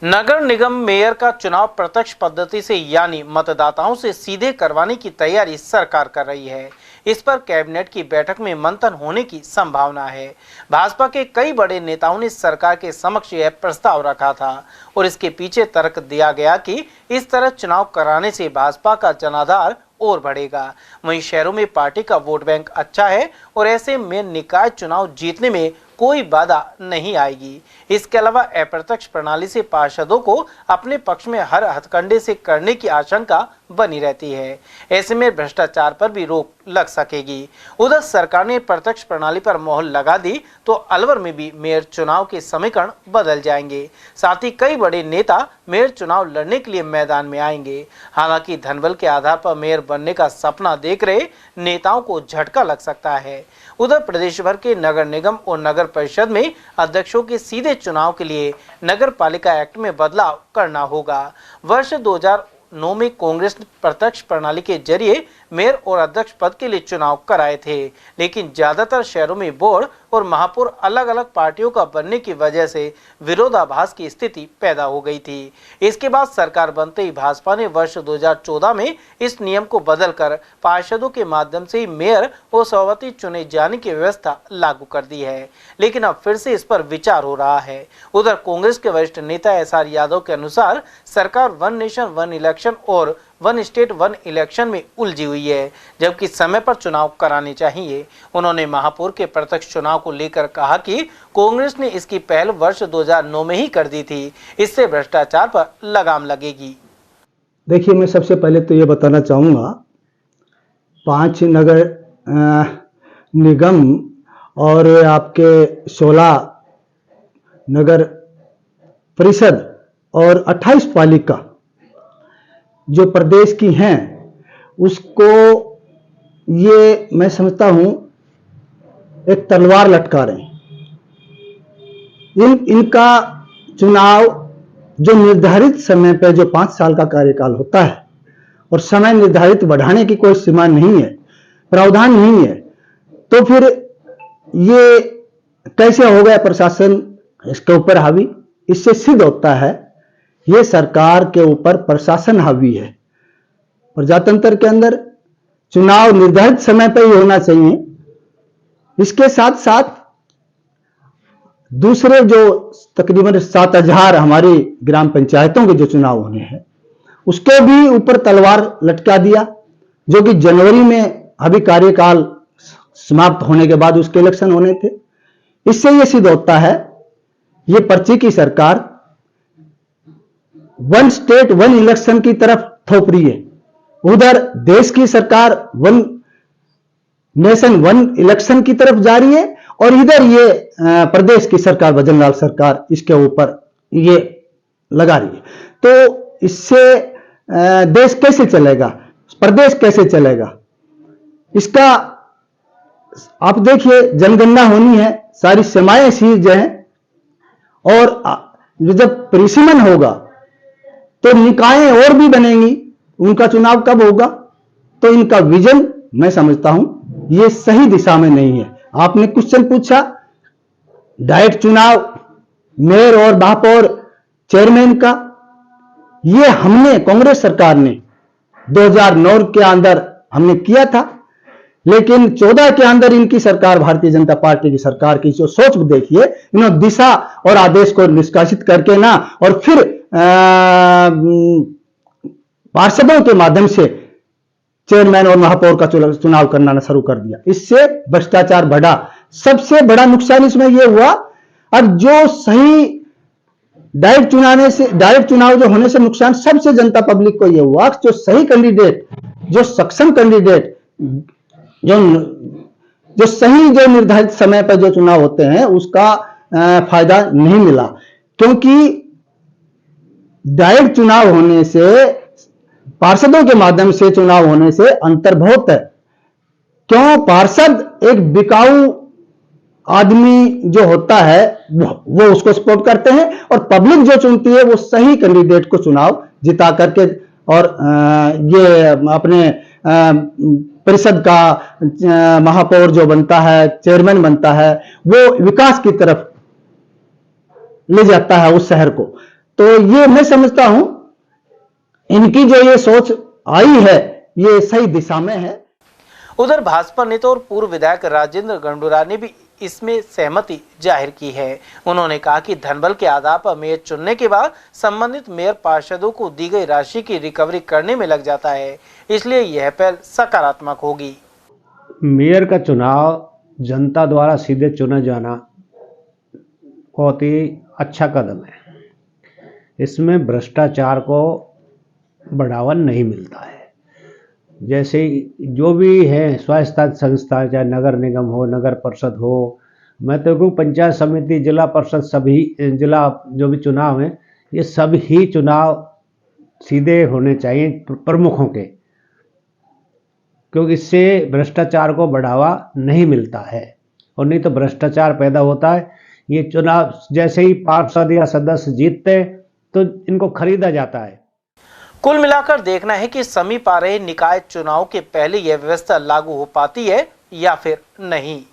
नगर निगम mayor का चुनाव प्रत्यक्ष पद्धति से यानी मतदाताओं से सीधे करवाने की तैयारी सरकार कर रही है। इस पर कैबिनेट की बैठक में मंथन होने की संभावना है। भाजपा के कई बड़े नेताओं ने सरकार के समक्ष यह प्रस्ताव रखा था और इसके पीछे तर्क दिया गया कि इस तरह चुनाव कराने से भाजपा का जनाधार और बढ़ेगा। वहीं शहरों में पार्टी का वोट बैंक अच्छा है और ऐसे में निकाय चुनाव जीतने में कोई बाधा नहीं आएगी। इसके अलावा अप्रत्यक्ष प्रणाली से पार्षदों को अपने पक्ष में हर हथकंडे से करने की आशंका बनी रहती है। ऐसे में भ्रष्टाचार पर भी रोक लग सकेगी। उधर सरकार ने प्रत्यक्ष प्रणाली पर मोहर लगा दी तो अलवर में भी मेयर चुनाव के समीकरण बदल जाएंगे। साथ ही कई बड़े नेता मेयर चुनाव लड़ने के लिए मैदान में आएंगे। हालांकि धनबल के आधार पर मेयर बनने का सपना देख रहे नेताओं को झटका लग सकता है। उधर प्रदेश भर के नगर निगम और नगर परिषद में अध्यक्षों के सीधे चुनाव के लिए नगर पालिका एक्ट में बदलाव करना होगा। वर्ष 2009 में कांग्रेस ने प्रत्यक्ष प्रणाली के जरिए मेयर और अध्यक्ष पद के लिए चुनाव कराए थे, लेकिन ज्यादातर शहरों में बोर्ड और महापौर अलग अलग पार्टियों का बनने की वजह से विरोधाभास की स्थिति पैदा हो गई थी। इसके बाद सरकार बनते ही भाजपा ने वर्ष 2014 में इस नियम को बदलकर पार्षदों के माध्यम से ही मेयर और सभापति चुने जाने की व्यवस्था लागू कर दी है, लेकिन अब फिर से इस पर विचार हो रहा है। उधर कांग्रेस के वरिष्ठ नेता एसआर यादव के अनुसार सरकार वन नेशन वन इलेक्शन और वन स्टेट वन इलेक्शन में उलझी हुई है, जबकि समय पर चुनाव कराने चाहिए। उन्होंने महापौर के प्रत्यक्ष चुनाव को लेकर कहा कि कांग्रेस ने इसकी पहल वर्ष 2009 में ही कर दी थी। इससे भ्रष्टाचार पर लगाम लगेगी। देखिए, मैं सबसे पहले तो ये बताना चाहूँगा, 5 नगर निगम और आपके 16 नगर परिषद और 28 पालिका जो प्रदेश की हैं, उसको ये मैं समझता हूं एक तलवार लटका रहे हैं। इनका चुनाव जो निर्धारित समय पर, जो 5 साल का कार्यकाल होता है और समय निर्धारित बढ़ाने की कोई सीमा नहीं है, प्रावधान नहीं है, तो फिर ये कैसे हो गया प्रशासन इसके ऊपर हावी? इससे सिद्ध होता है ये सरकार के ऊपर प्रशासन हावी है। प्रजातंत्र के अंदर चुनाव निर्धारित समय पर ही होना चाहिए। इसके साथ साथ दूसरे जो तकरीबन 7000 हमारी ग्राम पंचायतों के जो चुनाव होने हैं, उसके भी ऊपर तलवार लटका दिया, जो कि जनवरी में अभी कार्यकाल समाप्त होने के बाद उसके इलेक्शन होने थे। इससे यह सिद्ध होता है ये पर्ची की सरकार वन स्टेट वन इलेक्शन की तरफ थोप रही है। उधर देश की सरकार वन नेशन वन इलेक्शन की तरफ जा रही है और इधर ये प्रदेश की सरकार भजनलाल सरकार इसके ऊपर ये लगा रही है। तो इससे देश कैसे चलेगा, प्रदेश कैसे चलेगा? इसका आप देखिए, जनगणना होनी है, सारी सीमाएं सीज हैं और जब परिसीमन होगा तो निकायें और भी बनेंगी। उनका चुनाव कब होगा? तो इनका विजन मैं समझता हूं ये सही दिशा में नहीं है। आपने क्वेश्चन पूछा डायरेक्ट चुनाव मेयर और महापौर चेयरमैन का, ये हमने कांग्रेस सरकार ने 2009 के अंदर हमने किया था, लेकिन 14 के अंदर इनकी सरकार, भारतीय जनता पार्टी की सरकार की जो सोच देखिए, इन्होंने दिशा और आदेश को निष्कासित करके ना और फिर पार्षदों के माध्यम से चेयरमैन और महापौर का चुनाव करना शुरू कर दिया। इससे भ्रष्टाचार बढ़ा। सबसे बड़ा नुकसान इसमें यह हुआ, अब जो सही डायरेक्ट चुनाव जो होने से नुकसान सबसे जनता पब्लिक को यह हुआ, जो सही कैंडिडेट, जो सक्षम कैंडिडेट, जो सही जो निर्धारित समय पर जो चुनाव होते हैं उसका फायदा नहीं मिला। क्योंकि डायरेक्ट चुनाव होने से, पार्षदों के माध्यम से चुनाव होने से अंतर बहुत है। क्यों? पार्षद एक बिकाऊ आदमी जो होता है वो उसको सपोर्ट करते हैं और पब्लिक जो चुनती है वो सही कैंडिडेट को चुनाव जिता करके और ये अपने परिषद का महापौर जो बनता है, चेयरमैन बनता है, वो विकास की तरफ ले जाता है उस शहर को। तो ये मैं समझता हूं इनकी जो ये सोच आई है ये सही दिशा में है। उधर भाजपा नेता और पूर्व विधायक राजेंद्र गंडूराव ने भी इसमें सहमति जाहिर की है। उन्होंने कहा कि धनबल के आधार पर मेयर चुनने के बाद संबंधित मेयर पार्षदों को दी गई राशि की रिकवरी करने में लग जाता है, इसलिए यह पहल सकारात्मक होगी। मेयर का चुनाव जनता द्वारा सीधे चुना जाना बहुत ही अच्छा कदम है। इसमें भ्रष्टाचार को बढ़ावा नहीं मिलता है। जैसे जो भी है स्वायत्त संस्था, चाहे नगर निगम हो, नगर परिषद हो, मैं तो कहूँ पंचायत समिति, जिला परिषद, सभी जिला जो भी चुनाव हैं ये सभी चुनाव सीधे होने चाहिए प्रमुखों के, क्योंकि इससे भ्रष्टाचार को बढ़ावा नहीं मिलता है और नहीं तो भ्रष्टाचार पैदा होता है। ये चुनाव जैसे ही पार्षद या सदस्य जीतते तो इनको खरीदा जाता है। कुल मिलाकर देखना है कि समीप आ रहे निकाय चुनाव के पहले यह व्यवस्था लागू हो पाती है या फिर नहीं।